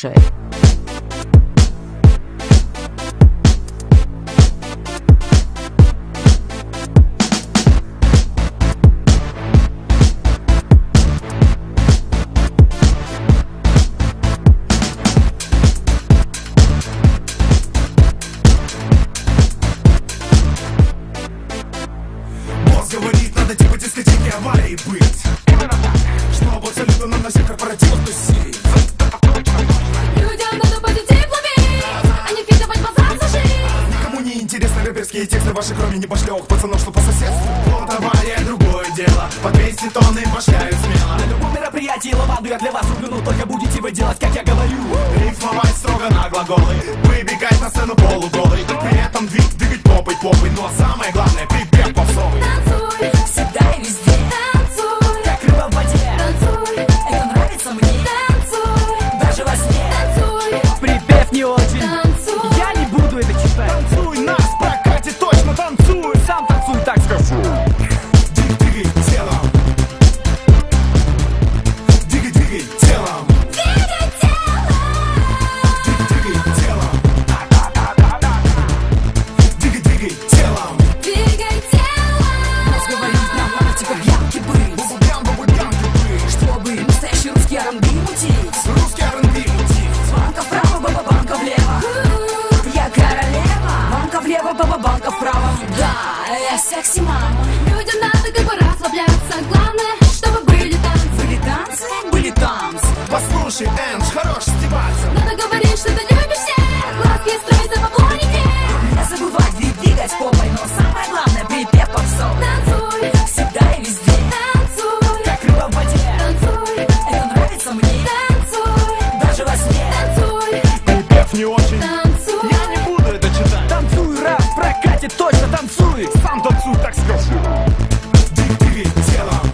слушай. Говорит, надо типа дискотеки аварии быть. Именно так, чтобы абсолютно на всех корпоративах тусить. Людям надо позитив ловить, а не фитовать базар за жизнь. Никому не интересны рэперские тексты ваши, кроме небошлёвых пацанов, что по соседству. Вот авария, другое дело, по 200 тонн им башляют смело. На любом мероприятии лаванду я для вас рублю, но только будете вы делать, как я говорю. Рифмовать строго на глаголы, выбегать на сцену полуголый. При этом двигать попой, но самое главное, припев попсовый. Танцуй, Всегда и везде, танцуй, как рыба в воде. танцуй, Это нравится мне, танцуй, даже во сне. танцуй, Припев не очень, танцуй. я не буду это читать. Танцуй, нас прокатит, точно танцуй. Сам танцуй, так скажу. Двигай телом. Двигай телом. Двигай тело, Двигай телом. Двигай телом. двигай тело. Нас говорит, нам надо типа бьянки быть, Бабу-бям, ты. чтобы настоящий русский R&B мутить. Русский R&B мутить. Банка вправо, баба-банка влево. Я королева. Банка влево, баба-банка вправо. Да, я секси мама. Людям надо как бы расслабляться. Главное, чтобы были танцы. Были танцы, были танцы. Послушай, Эндж, хорош стебаться. Надо говорить, что ты любишь всех. Глазки строить, за бабло не грех. Не забывать двигать попой, но самое главное припев попсовый. Танцуй, Всегда и везде, танцуй, как рыба в воде. танцуй, Это нравится мне, танцуй, даже во сне. танцуй, Припев не очень. танцуй. Я не буду это читать. Танцуй, раз, прокатит, точно танцуй. Сам танцуй, так скажу. Двигай телом.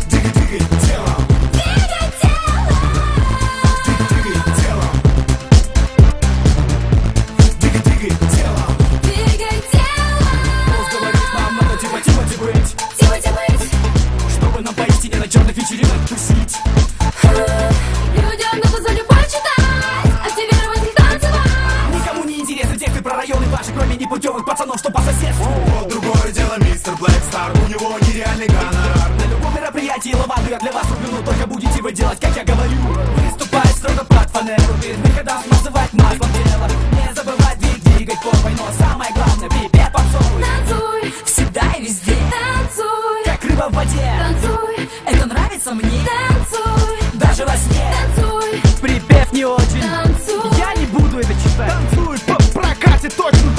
Двигай телом. Двигай тело, Двигай телом. Двигай телом. двигай тело. Босс говорит, нам надо типа-типа-ти быть, Типа быть. чтобы нам поистине на черных вечеринках тусить. Людям надо за любовь читать, активировать их танцевать. Никому не интересны тексты про районы ваши, кроме непутевых пацанов, что по соседству. Вот другое дело, мистер Блэк Стар. У него нереальный гонорар. На любом мероприятии лаванду я для вас рублю, но только будете вы делать, как я говорю. Выступать строго под фанеру, перед выходом смазывать маслом тело. Не забывать двигать попой, но самое главное припев попсовый. Танцуй, Всегда и везде, танцуй, как рыба в воде. танцуй, Это нравится мне, танцуй, даже во сне. танцуй, Припев не очень, танцуй. я не буду это читать. Танцуй, прокатит, точно